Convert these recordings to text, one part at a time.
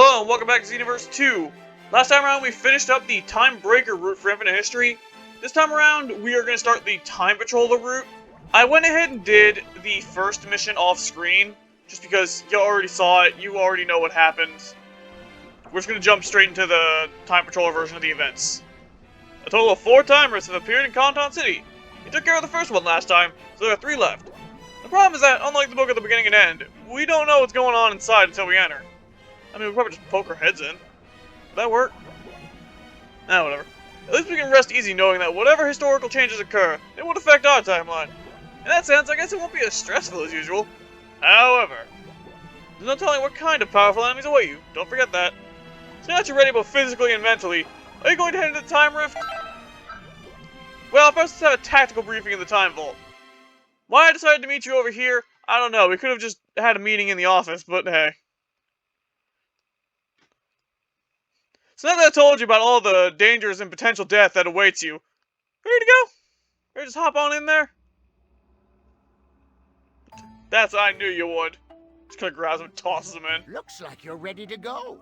Hello and welcome back to Xenoverse 2. Last time around we finished up the Time Breaker route for Infinite History. This time around we are going to start the Time Patroller route. I went ahead and did the first mission off screen, just because you already saw it, you already know what happens. We're just going to jump straight into the Time Patroller version of the events. A total of 4 timers have appeared in Conton City. You took care of the first one last time, so there are 3 left. The problem is that, unlike the book at the beginning and end, we don't know what's going on inside until we enter. I mean, we'll probably just poke our heads in. Would that work? Nah, whatever. At least we can rest easy knowing that whatever historical changes occur, it won't affect our timeline. In that sense, I guess it won't be as stressful as usual. However, there's no telling what kind of powerful enemies await you. Don't forget that. So now that you're ready both physically and mentally, are you going to head into the Time Rift? Well, first let's have a tactical briefing in the Time Vault. Why I decided to meet you over here, I don't know. We could have just had a meeting in the office, but hey. So now that I told you about all the dangers and potential death that awaits you, ready to go? Ready to just hop on in there? That's I knew you would. Just kinda grabs him and tosses him in. Looks like you're ready to go.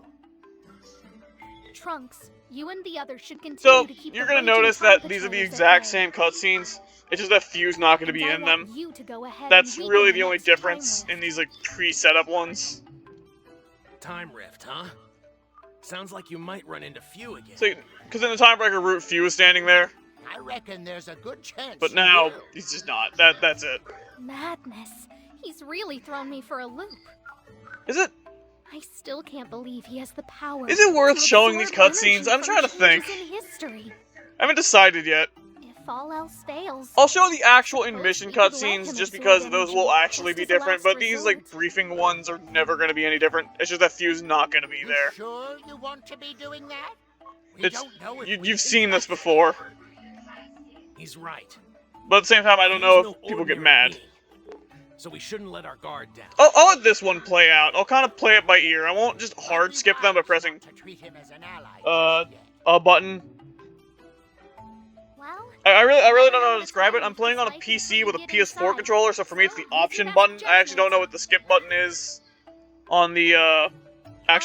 Trunks, you and the others should continue So, to keep you're the gonna raging notice Time that these are the Patrollers exact at bay. same cutscenes. It's just that Few's not gonna be And I in want them. you to go ahead That's and really weaken the only next Time difference Rift. in these, like, pre-setup ones. Time Rift, huh? Sounds like you might run into Few again. So, because in the Timebreaker route, Few was standing there, I reckon there's a good chance. but you now, will. he's just not. That's it. Madness. He's really thrown me for a loop. Is it? I still can't believe he has the power. Is it worth to showing these absorb cutscenes? energy I'm from trying to think. changes in history. I haven't decided yet. If all else fails, I'll show the actual suppose in-mission we could let cutscenes him just absorb because those will energy, actually just be as a different, last but these, like, resort. briefing ones are never going to be any different. It's just that Few's not going to be You there. sure you want to be doing that? We It's, don't know if we you've can seen this trust before, He's right. but at the same time, I don't know He's if no people get ordinary mad. being, so we shouldn't let our guard down. I'll let this one play out. I'll kind of play it by ear. I won't just hard skip them by pressing not to treat him as an ally just yet. a button. well, I really don't know how to describe it. I'm playing on a PC with a PS4 controller, so for me it's the option button. I actually don't know what the skip button is on the actual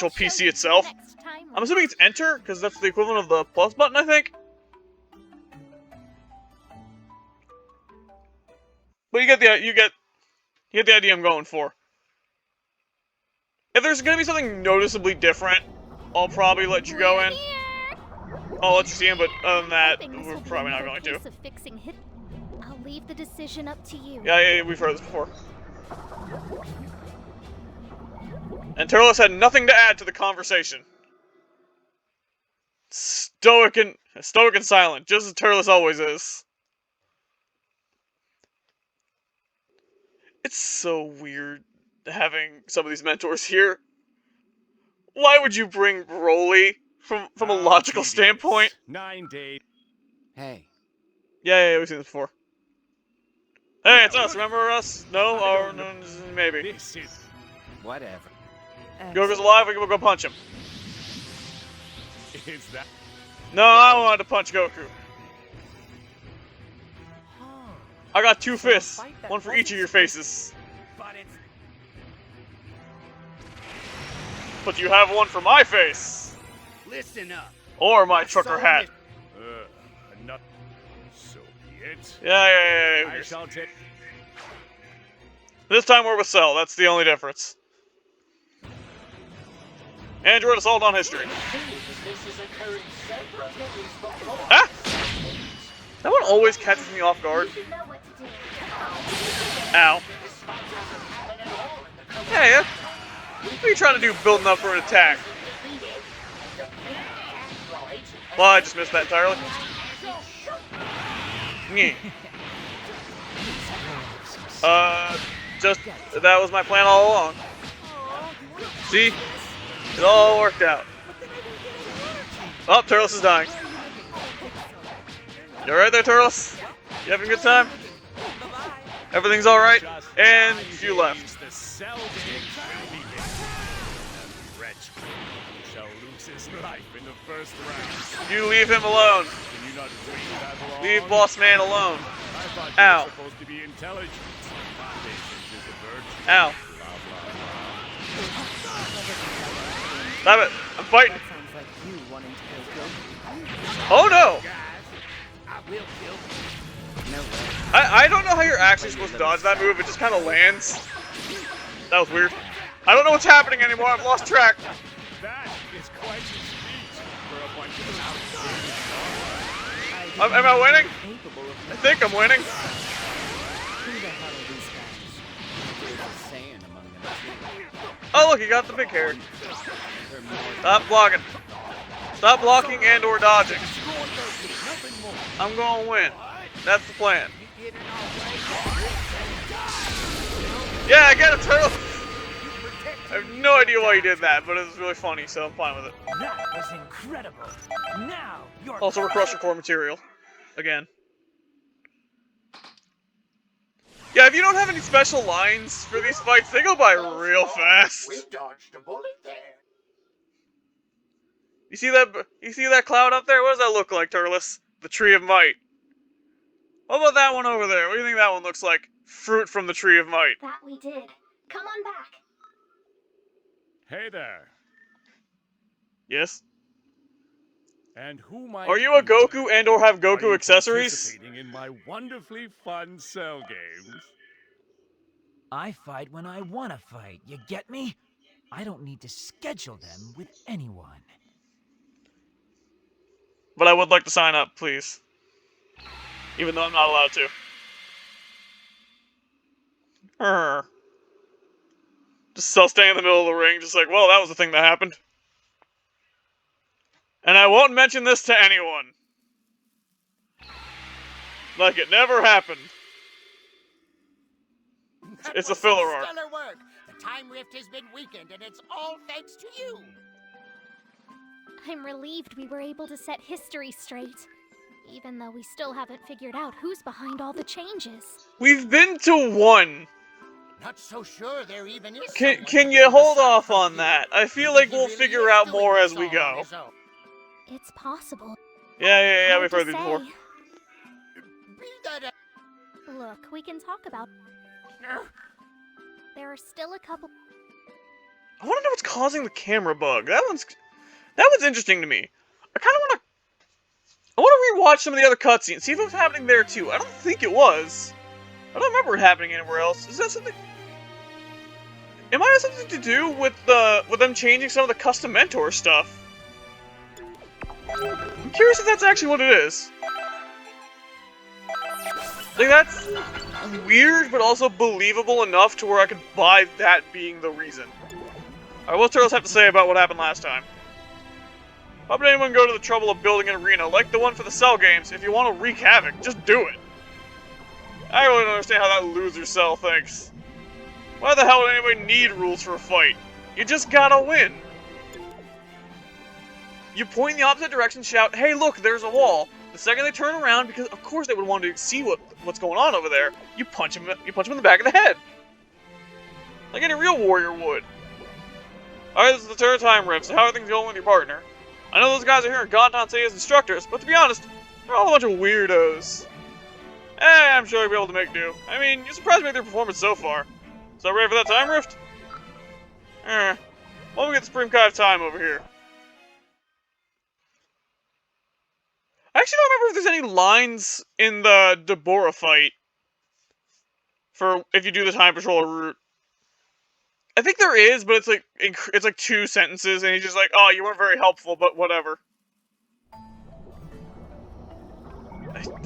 I'll show PC you itself. next Time I'm Rift. assuming it's enter, because that's the equivalent of the plus button, I think. But you get the idea I'm going for. If there's gonna be something noticeably different, I'll probably let you go in. I'll let you see him, but other than that, Hoping this we're will be probably a not quick going to. case of fixing hit. I'll leave the decision up to you. Yeah, we've heard this before. And Turles had nothing to add to the conversation. Stoic and silent, just as Turles always is. It's so weird having some of these mentors here. Why would you bring Broly from a logical standpoint? 9 days. Hey, Yeah, we've seen this before. Hey, it's us. Remember us? No, or no, maybe. This is whatever. Goku's alive. We can go punch him. that. No, I wanted to punch Goku. I got 2 fists, one for each of your faces. But it's But you have one for my face, Listen up. or my trucker hat. Not so be it. Yeah. I shall take. This time we're with Cell. That's the only difference. Android assault on history. Ah! That one always catches me off guard. Ow. Yeah. What are you trying to do building up for an attack? Well, I just missed that entirely. Nyeh. That was my plan all along. See? It all worked out. Oh, Turles is dying. You alright there, Turles? You having a good time? Everything's alright? And you left. The cell dig will begin. And wretch shall lose his life in the first round. You leave him alone. Can you not wait that long? Leave Boss Man alone. I thought Ow. you were supposed to be intelligent. Patience is a virtue. Ow. Blah, blah, blah. Stop it! I'm fighting. That sounds like you wanting to kill Goku. Oh no! I will kill you. No way. I don't know how you're actually supposed to dodge that move. It just kind of lands. That was weird. I don't know what's happening anymore. I've lost track. That is quite a speech for a bunch of Am I winning? Capable of I think I'm winning. Who the hell are these guys? There's a saying among them. Oh look, you got the big hair. They're more Stop blocking. Stop blocking and or dodging. I'm gonna win. That's the plan. Yeah, I got a turtle. I have no idea why you did that, but it was really funny, so I'm fine with it. That was incredible. Now you're Also, request core material. Again. Yeah, if you don't have any special lines for these fights, they go by real fast. We dodged a bullet there. You see that cloud up there? What does that look like, Turles? The Tree of Might. What about that one over there? What do you think that one looks like? Fruit from the Tree of Might. That we did. Come on back. Hey there. Yes? And who might Are you a be Goku there? and or have Are Goku you accessories? participating in my wonderfully fun cell games? I fight when I want to fight, you get me? I don't need to schedule them with anyone. But I would like to sign up, please. Even though I'm not allowed to. Just I'll stay in the middle of the ring, just like, well, that was the thing that happened. And I won't mention this to anyone. Like it never happened. It's a filler arc. Stellar work. The time rift has been weakened, and it's all thanks to you. I'm relieved we were able to set history straight. Even though we still haven't figured out who's behind all the changes. We've been to one. Not so sure there even is. Can you hold off on that? I feel like we'll figure out more as we go. It's possible. Yeah, Hard we've to heard these before. say. Look, we can talk about. There are still a couple. I want to know what's causing the camera bug. That one's interesting to me. I want to rewatch some of the other cutscenes, see if it was happening there too. I don't think it was. I don't remember it happening anywhere else. Is that something? It might have something to do with them changing some of the custom mentor stuff. I'm curious if that's actually what it is. Like, that's weird, but also believable enough to where I could buy that being the reason. Alright, what's Turles have to say about what happened last time? Why would anyone go to the trouble of building an arena like the one for the Cell games? If you want to wreak havoc, just do it. I really don't understand how that loser Cell thinks. Why the hell would anybody need rules for a fight? You just gotta win. You point in the opposite direction, shout, "Hey, look, there's a wall." The second they turn around, because of course they would want to see what's going on over there, you punch him in the back of the head, like any real warrior would. All right, this is the third time, Riff. So how are things going with your partner? I know those guys are here in Gonton City as instructors, but to be honest, they're all a bunch of weirdos. I'm sure you'll be able to make do. I mean, you surprised me with your performance so far. So ready for that time rift? Why don't we get the Supreme Kai of Time over here? I actually don't remember if there's any lines in the Deborah fight for if you do the Time Patroller route. I think there is, but it's like 2 sentences, and he's just like, "Oh, you weren't very helpful, but whatever."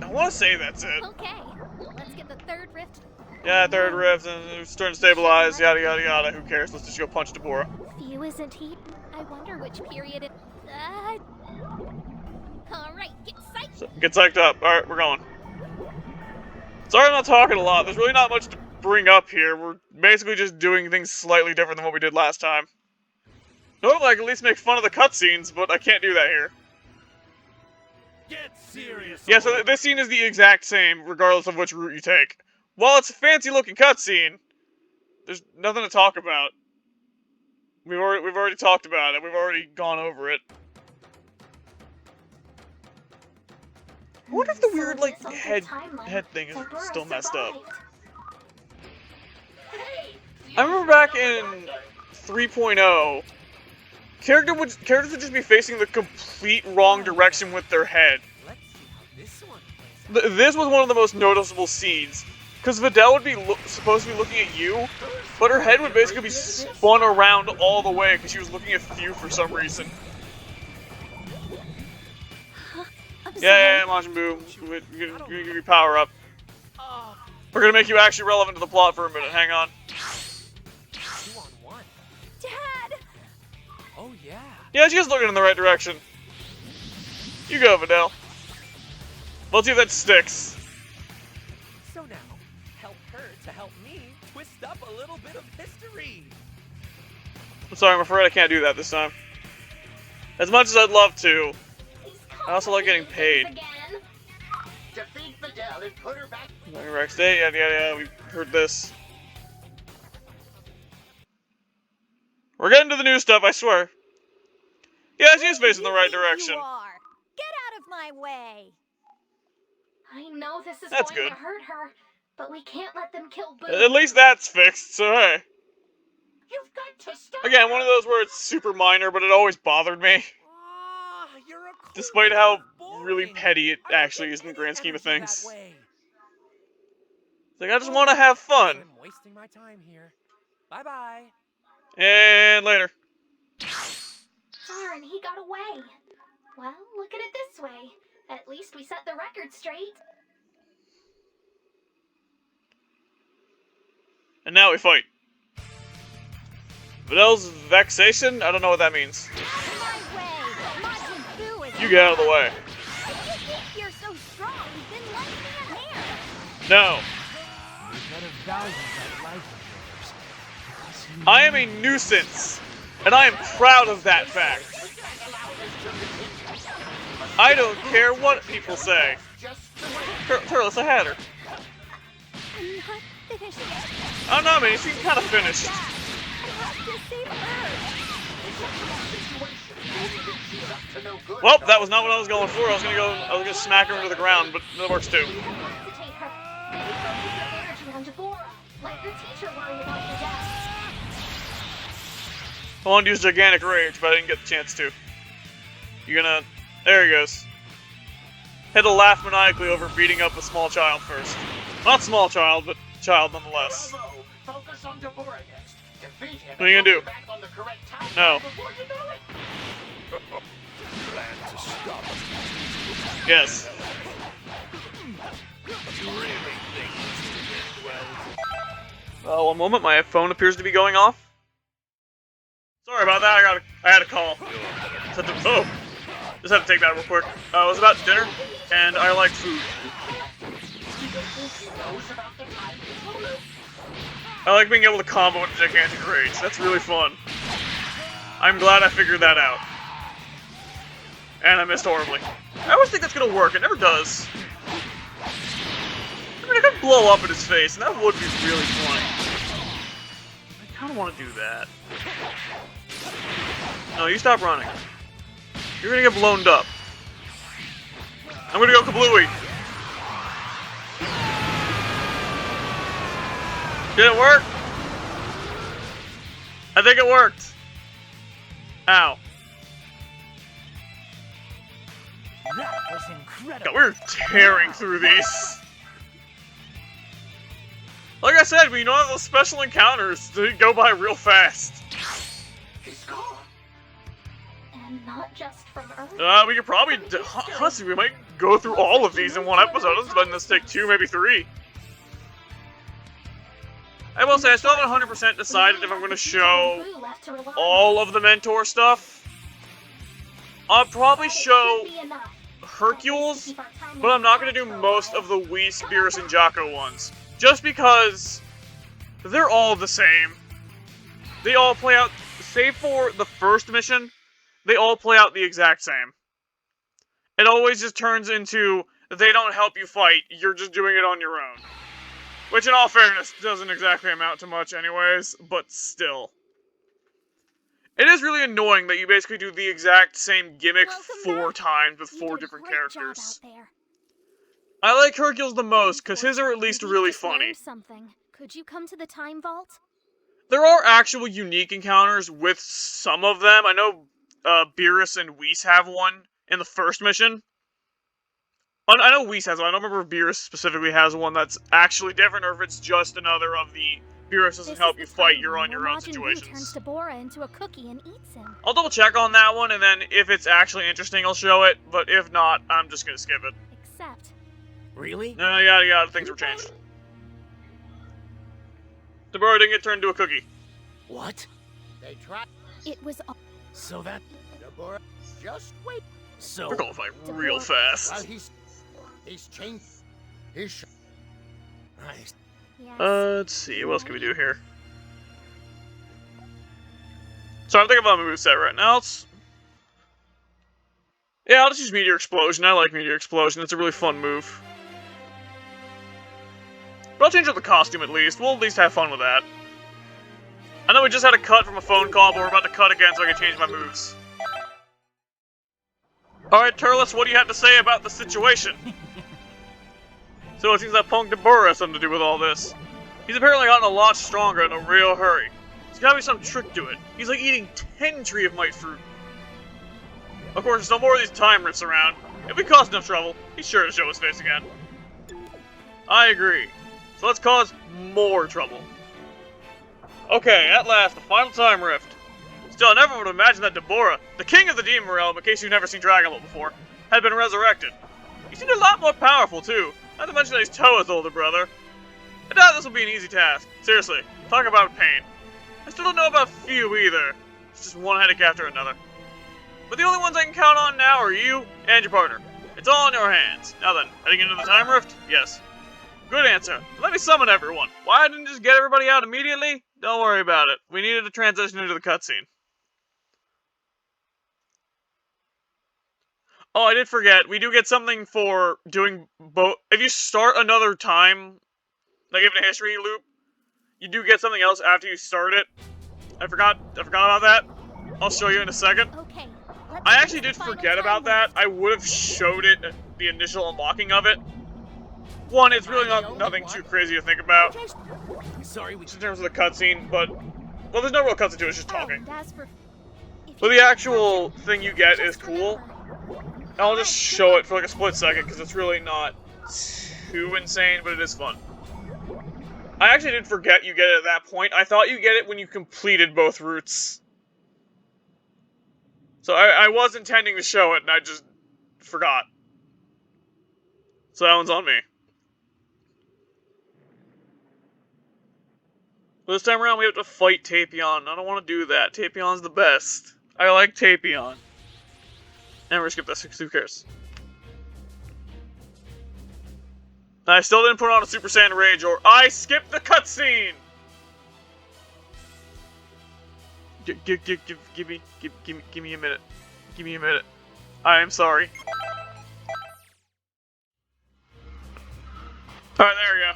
I want to say that's it. Okay, let's get the third rift. Yeah, third rift, and it's starting to stabilize, yada yada yada. Who cares? Let's just go punch Deborah. Few isn't he? I wonder which period it. Alright, get psyched! So, get psyched up. Alright, we're going. Sorry I'm not talking a lot. There's really not much to bring up here. We're basically just doing things slightly different than what we did last time. Normally I can at least make fun of the cutscenes, but I can't do that here. Get serious. Yeah, so this scene is the exact same, regardless of which route you take. While it's a fancy-looking cutscene, there's nothing to talk about. We've already talked about it. We've already gone over it. I wonder if the weird, like, head thing is still messed up. I remember back in 3.0, characters would just be facing the complete wrong direction with their head. Let's see how this one plays out. This was one of the most noticeable scenes, because Videl would be supposed to be looking at you, but her head would basically be spun around all the way because she was looking at you for some reason. Yeah, Majin Buu, give you power up. We're gonna make you actually relevant to the plot for a minute. Hang on. 2-on-1. Dad! Oh yeah. Yeah, she's looking in the right direction. You go, Videl. Let's see if that sticks. So now, help her to help me twist up a little bit of history. I'm sorry, I'm afraid I can't do that this time. As much as I'd love to, I also like getting paid. Defeat Videl and put her back. Rex Day, yeah, we heard this. We're getting to the new stuff, I swear. Yeah, she's facing the right direction. You are. Get out of my way! I know this is That's going good. to hurt her, but we can't let them kill Boo. At least that's fixed, so hey. You've got to stop. Again, one of those where it's super minor, but it always bothered me. Ah, you're a Despite how boring. really petty it I don't actually get is in the any grand scheme of energy that things. way. Like, I just want to have fun. I'm wasting my time here. Bye-bye. And later. Darn, he got away. Well, look at it this way. At least we set the record straight. And now we fight. Videl's vexation? I don't know what that means. My way! Majin Buu is You get out of the way. If you think you're so strong, then lend me a hand. No. You better value that life of yours. Because you I am a nuisance. And I am proud of that fact. I don't care what people say. Turles, I had her. I'm not finished yet. Oh no, man, you seem kind of finished. I have to save Earth. Well, that was not what I was going for. I was gonna smack her into the ground, but that works too. Incapacitate her. Maybe focus your energy on Devora. Let your teacher worry about your death. I wanted to use Gigantic Rage, but I didn't get the chance to. You gonna... There he goes. Had to laugh maniacally over beating up a small child first. Not small child, but child nonetheless. Bravo. Focus on Devora next. Defeat him. What are you gonna do? Back on the correct time No. before you know it. Plan to stop us. Yes. You really think this will end well? One moment, my phone appears to be going off. Sorry about that, I had a call. Just had to take that real quick. It was about dinner, and I like food. I like being able to combo with Gigantic Rage. That's really fun. I'm glad I figured that out. And I missed horribly. I always think that's gonna work. It never does. I mean, I could blow up in his face, and that would be really funny. I kinda wanna do that. No, you stop running. You're gonna get blown up. I'm gonna go kablooey. Did it work? I think it worked. Ow. That was incredible. God, we're tearing through these. Like I said, we know how those special encounters they go by real fast. He's gone. And not just from Earth. We could probably, honestly, we might go through all of these in one episode. Let's letting this take 2, maybe 3. I will say, I still haven't 100% decided if I'm going to show all of the mentor stuff. I'll probably show Hercules, but I'm not going to do most of the Whis, Beerus, and Jocko ones. Just because they're all the same. They all play out, save for the first mission, they all play out the exact same. It always just turns into, they don't help you fight, you're just doing it on your own. Which, in all fairness, doesn't exactly amount to much anyways, but still. It is really annoying that you basically do the exact same gimmick 4 times with 4 different characters. I like Hercules the most, because his are at least really funny. Something. Could you come to the time vault? There are actual unique encounters with some of them. I know Beerus and Whis have one in the first mission. I know Whis has one. I don't remember if Beerus specifically has one that's actually different, or if it's just another of the Beerus doesn't help you fight, you're on your own situations. Turns Deborah into a cookie and eats him. I'll double check on that one, and then if it's actually interesting, I'll show it. But if not, I'm just gonna skip it. Except, Really? No, yeah, things were changed. Deborah didn't get turned into a cookie. What? They tried. it was all So that... Deborah, just wait. So... We're gonna fight real fast. Well, he's changed. He's Nice. yes. Let's see, what else can we do here? So I'm thinking about my moveset right now. Yeah, I'll just use Meteor Explosion. I like Meteor Explosion. It's a really fun move. But I'll change up the costume at least. We'll at least have fun with that. I know we just had a cut from a phone call, but we're about to cut again so I can change my moves. Alright, Turles, what do you have to say about the situation? So it seems that punk Deborah has something to do with all this. He's apparently gotten a lot stronger in a real hurry. There's gotta be some trick to it. He's like eating 10 Tree of Might fruit. Of course, there's no more of these time rifts around. If we cause enough trouble, he's sure to show his face again. I agree. So let's cause more trouble. Okay, at last, the final time rift. Still, I never would have imagined that Deborah, the king of the Demon Realm, in case you've never seen Dragon Ball before, had been resurrected. He seemed a lot more powerful, too. Not to mention that he's Toa's older brother. I doubt this will be an easy task. Seriously, talk about pain. I still don't know about Few either. It's just one headache after another. But the only ones I can count on now are you and your partner. It's all in your hands. Now then, heading into the time rift? Yes. Good answer. Let me summon everyone. Why I didn't just get everybody out immediately? Don't worry about it. We needed to transition into the cutscene. Oh, I did forget. We do get something for doing both. If you start another time, like even a history loop, you do get something else after you start it. I forgot about that. I'll show you in a second. Okay. I actually did forget about that. I would have showed it the initial unlocking of it. One, it's really nothing too crazy to think about Sorry, in terms of the cutscene, but well, there's no real cutscene to it. It's just talking. If But you the can't actual trust me, thing you get is just cool. remember, I'll just show it for like a split second because it's really not too insane, but it is fun. I actually did forget you get it at that point. I thought you get it when you completed both routes. So I was intending to show it, and I just forgot. So that one's on me. But this time around, we have to fight Tapion. I don't want to do that. Tapion's the best. I like Tapion. And we're gonna skip this, because who cares? I still didn't put on a Super Saiyan Rage, or I skipped the cutscene! Give me a minute. Give me a minute. I am sorry. Alright, there we go.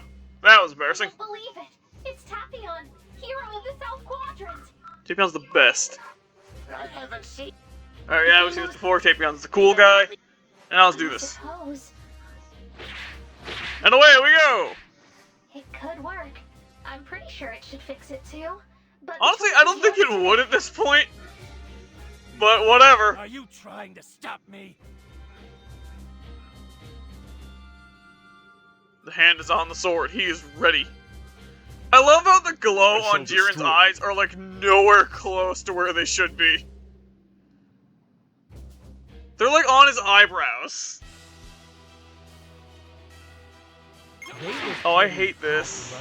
That was embarrassing. I can't believe it. It's Tapion, hero of the South Quadrant. Tapion's the best. I haven't seen. Alright, yeah, we've seen this before. Tapion's the cool guy. And now let's do I this. suppose And away we go! it could work. I'm pretty sure it should fix it too. But Honestly, I don't think it would at this point. But whatever. Are you trying to stop me? The hand is on the sword. He is ready. I love how the glow I on shall Jiren's destroy. eyes are like nowhere close to where they should be. They're like on his eyebrows. Oh, I hate this.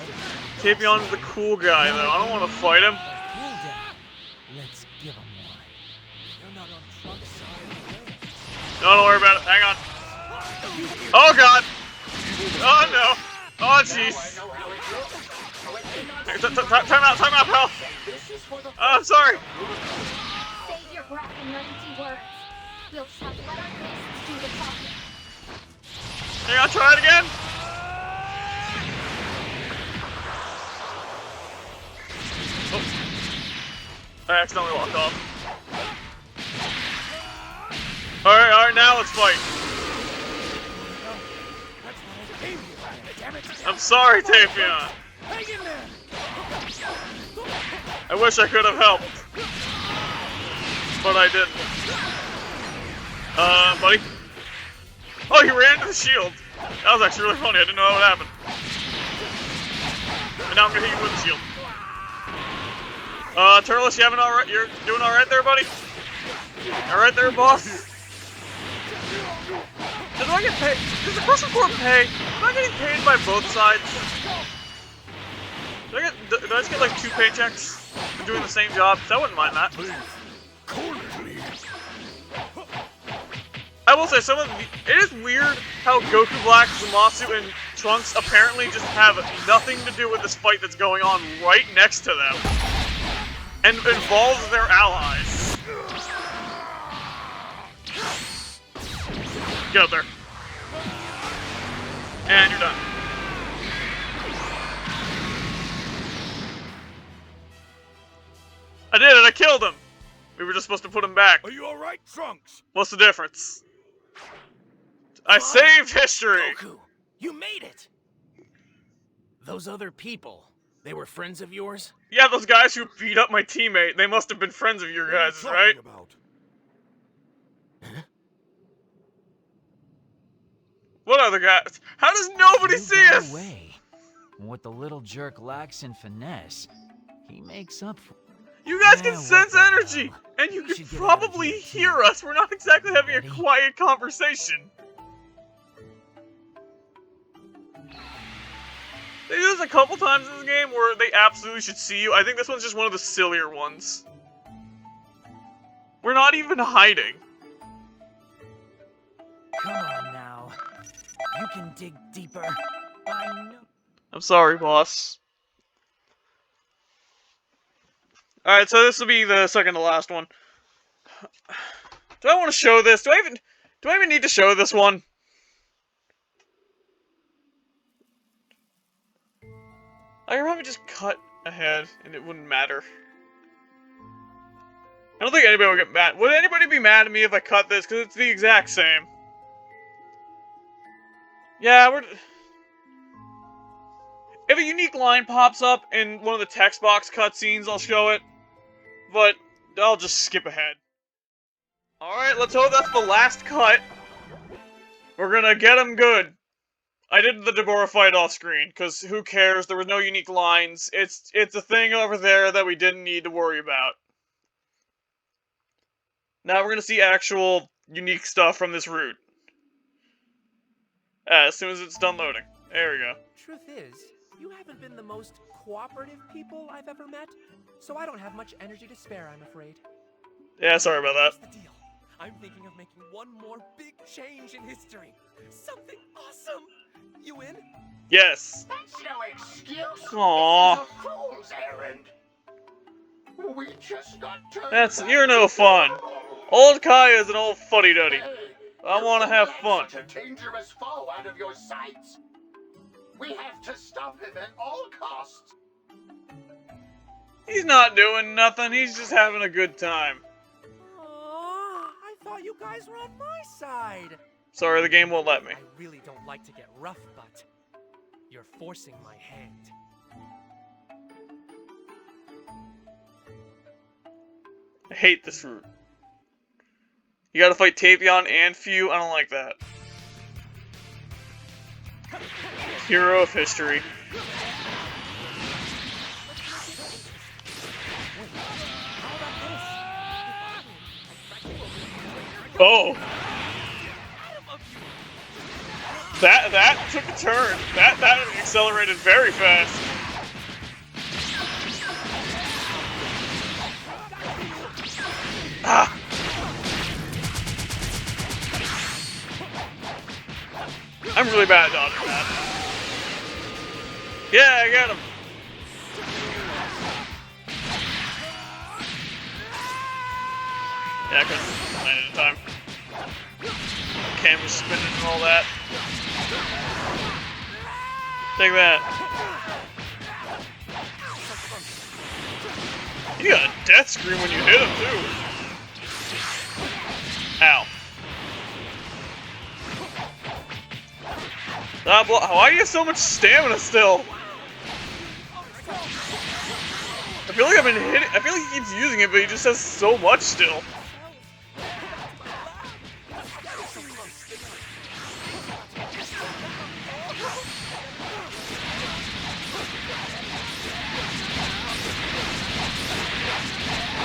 Tapion's the cool guy though. I don't want to fight him. Cool down. Let's give him one. You're not on Trump's side. No, don't worry about it. Hang on. Oh god. Oh no. Oh jeez. I know how it looks. Time out, pal. This is for the. Oh, I'm sorry. Save your breath and your empty words. We'll just have to let our fists do the talking. Hang on, try it again. Oh. I accidentally walked off. Alright, now let's fight. I'm sorry, Tapion. I wish I could have helped. But I didn't. Buddy. Oh, he ran into the shield. That was actually really funny. I didn't know that would happen. And now I'm gonna hit you with the shield. Turles, you having alright? You're doing alright there, buddy? Alright there, boss? Do I get paid? Does the Crush Report pay? Am I getting paid by both sides? Do I just get like 2 paychecks for doing the same job? I wouldn't mind that. I will say, it is weird how Goku Black, Zamasu, and Trunks apparently just have nothing to do with this fight that's going on right next to them. And involves their allies. Get up there. And you're done. I did it, I killed him! We were just supposed to put him back. Are you alright, Trunks? What's the difference? I saved history! Goku, you made it! Those other people, they were friends of yours? Yeah, those guys who beat up my teammate, they must have been friends of your guys', right? Huh? What other guys? How does nobody You see got us? away. What the little jerk lacks in finesse, he makes up for. You guys Yeah, can what sense the energy! hell? And you We can should get out of probably here, too. hear us. We're not exactly having a Ready? quiet conversation. They do this a couple times in this game where they absolutely should see you. I think this one's just one of the sillier ones. We're not even hiding. Come on now. You can dig deeper. I know. I'm sorry, boss. Alright, so this will be the second to last one. Do I want to show this? Do I even need to show this one? I could probably just cut ahead and it wouldn't matter. I don't think anybody would get mad. Would anybody be mad at me if I cut this? Because it's the exact same. Yeah, if a unique line pops up in one of the text box cutscenes, I'll show it. But I'll just skip ahead. Alright, let's hope that's the last cut. We're gonna get him good. I did the Deborah fight off screen, because who cares? There was no unique lines. It's a thing over there that we didn't need to worry about. Now we're gonna see actual unique stuff from this route. As soon as it's done loading. There we go. Truth is, you haven't been the most cooperative people I've ever met, so I don't have much energy to spare, I'm afraid. Yeah, sorry about that. Here's the deal. I'm thinking of making one more big change in history. Something awesome. You in? Yes. That's no excuse. Aww. This is a fool's errand. We just got turned You're back no to fun. normal. Old Kai is an old fuddy-duddy. Hey, I want to you have let fun. Such a dangerous foe out of your sights. We have to stop him at all costs. He's not doing nothing. He's just having a good time. Aww, I thought you guys were on my side. Sorry, the game won't let me. I really don't like to get rough, but you're forcing my hand. I hate this route. You gotta fight Tapion and Few. I don't like that. Hero of history. Oh! That took a turn. That accelerated very fast. Ah! I'm really bad at dodging that. Yeah, I got him. Yeah, I couldn't land in time. Camera's spinning and all that. Take that. You got a death scream when you hit him, too. Ow. Why do you have so much stamina still? I feel like I've been hitting. I feel like he keeps using it, but he just has so much still.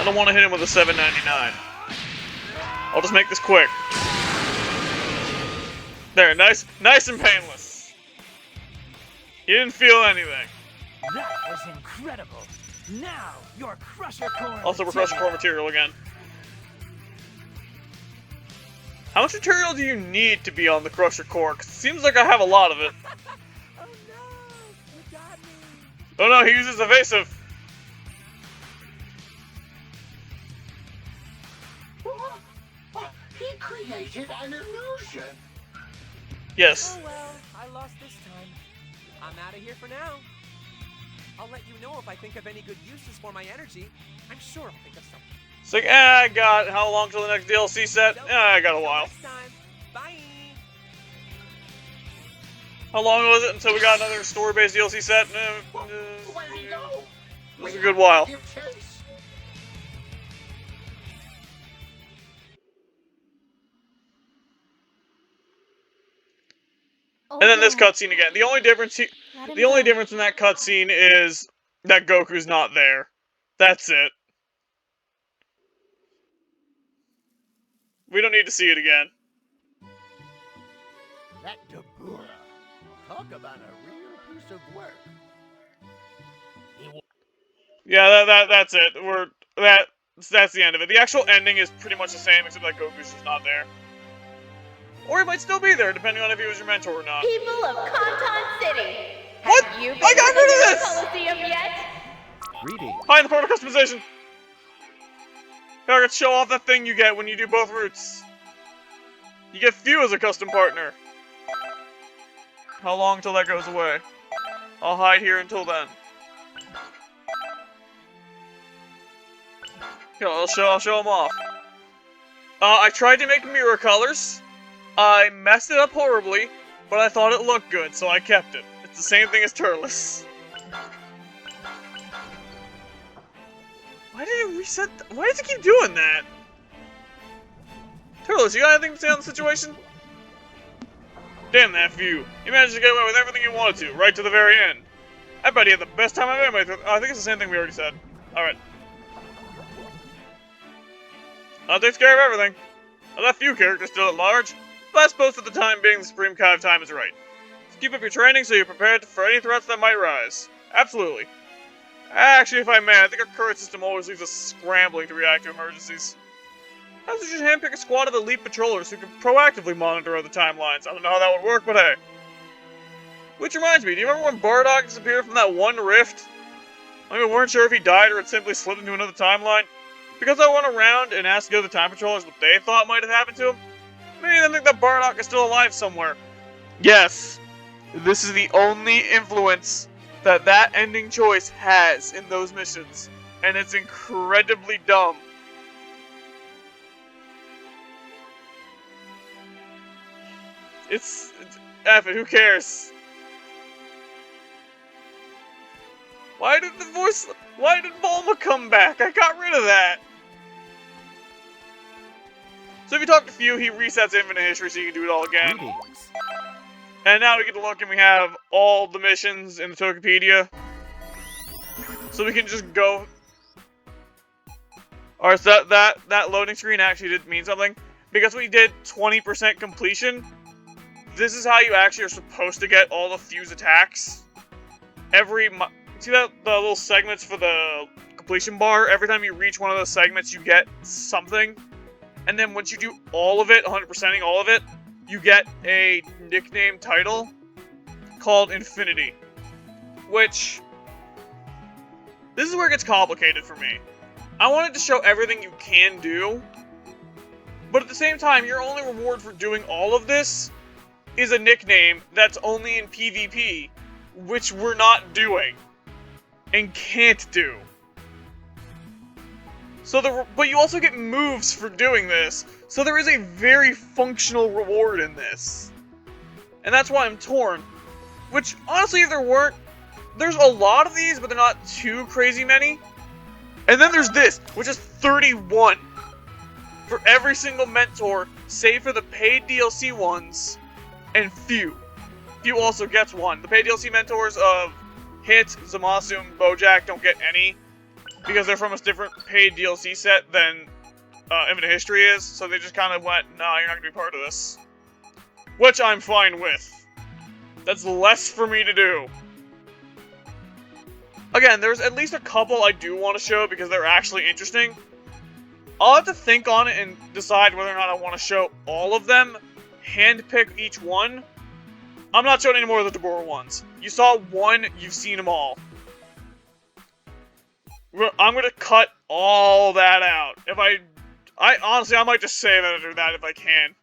I don't want to hit him with a $7.99. I'll just make this quick. There, nice and painless. You didn't feel anything. That was incredible. Now, your Crusher Core Also, we're Crusher Core material again. How much material do you need to be on the Crusher Core? 'Cause it seems like I have a lot of it. Oh no! You got me! Oh no, he uses evasive. He created an illusion. Yes. Oh well, I lost this time. I'm out of here for now. I'll let you know if I think of any good uses for my energy. I'm sure I'll think of something. It's like, I got how long till the next DLC set? I got a while. Next time. Bye. How long was it until we got another story-based DLC set? Where'd he go? It was a good while. Give chase. Oh, And then this yeah. cutscene again. The only difference Let him the only go. difference in that cutscene is that Goku's not there. That's it. We don't need to see it again. That Dabura. Talk about a real piece of work. Yeah, that's it. That's the end of it. The actual ending is pretty much the same, except that Goku's just not there. Or he might still be there, depending on if he was your mentor or not. People of Conton City, What? have you been I got to the rid of Mirror this! Coliseum yet? Greetings. Hide the photo customization. Gotta show off that thing you get when you do both routes. You get few as a custom partner. How long till that goes away? I'll hide here until then. Okay, I'll show them off. I tried to make mirror colors. I messed it up horribly, but I thought it looked good, so I kept it. It's the same thing as Turles. Why did it reset? Why does it keep doing that? Turles, you got anything to say on the situation? Damn that view. You managed to get away with everything you wanted to, right to the very end. I bet you had the best time I've ever made. I think it's the same thing we already said. Alright. That takes care of everything. I left few characters still at large, but I suppose for the time being the Supreme Kai of Time is right. Just keep up your training so you're prepared for any threats that might rise. Absolutely. Actually, if I may, I think our current system always leaves us scrambling to react to emergencies. Perhaps we should handpick a squad of elite patrollers who can proactively monitor other timelines. I don't know how that would work, but hey. Which reminds me, do you remember when Bardock disappeared from that one rift? I mean, we weren't sure if he died or had simply slipped into another timeline. Because I went around and asked the other time patrollers what they thought might have happened to him, maybe they think that Bardock is still alive somewhere. Yes, this is the only influence that ending choice has in those missions, and it's incredibly dumb. It's F it, who cares? Why did Bulma come back? I got rid of that. So if you talk to Few, he resets infinite history so you can do it all again. Greetings. And now we get to look and we have all the missions in the Tokopedia. So we can just go. Alright, so that loading screen actually did mean something. Because we did 20% completion, this is how you actually are supposed to get all the Few's attacks. See the little segments for the completion bar? Every time you reach one of those segments, you get something. And then once you do all of it, 100%ing all of it, you get a nickname title called Infinity. Which, this is where it gets complicated for me. I wanted to show everything you can do, but at the same time, your only reward for doing all of this is a nickname that's only in PvP, which we're not doing. And can't do. But you also get moves for doing this, so there is a very functional reward in this. And that's why I'm torn. Which, honestly, if there weren't, there's a lot of these, but they're not too crazy many. And then there's this, which is 31. For every single mentor, save for the paid DLC ones, and Few. Few also gets one. The paid DLC mentors of Hit, Zamasu, and Bojack don't get any. because they're from a different paid DLC set than Infinite History is, so they just kind of went, nah, you're not going to be part of this. Which I'm fine with. That's less for me to do. Again, there's at least a couple I do want to show because they're actually interesting. I'll have to think on it and decide whether or not I want to show all of them, handpick each one. I'm not showing any more of the Deborah ones. You saw one, you've seen them all. I'm gonna cut all that out. If I honestly, I might just save editor that if I can.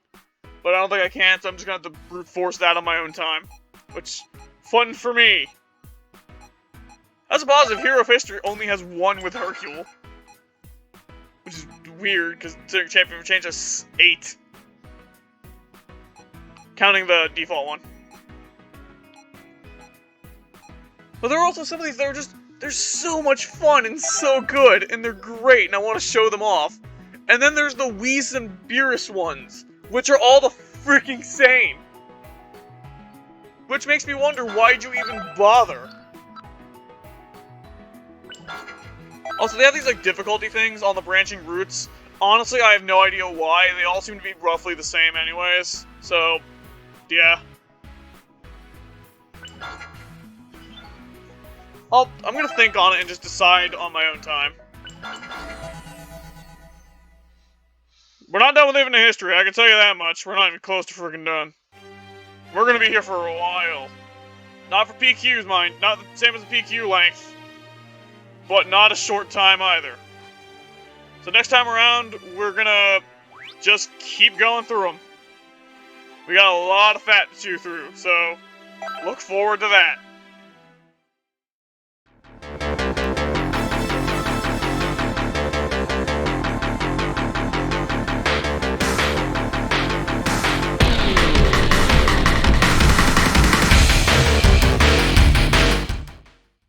But I don't think I can, so I'm just gonna have to brute force that on my own time. Which, fun for me. That's a positive. Hero of History only has one with Hercule. Which is weird, because Champion Change has 8. Counting the default one. But there are also some of these that are just, they're so much fun and so good, and they're great, and I want to show them off. And then there's the Whis and Beerus ones, which are all the freaking same. Which makes me wonder, why'd you even bother? Also, they have these, like, difficulty things on the branching routes. Honestly, I have no idea why. They all seem to be roughly the same anyways. So, yeah. I'm gonna think on it and just decide on my own time. We're not done with Infinite History, I can tell you that much. We're not even close to freaking done. We're gonna be here for a while. Not for PQs, mind. Not the same as the PQ length. But not a short time either. So next time around, we're gonna just keep going through them. We got a lot of fat to chew through, so look forward to that.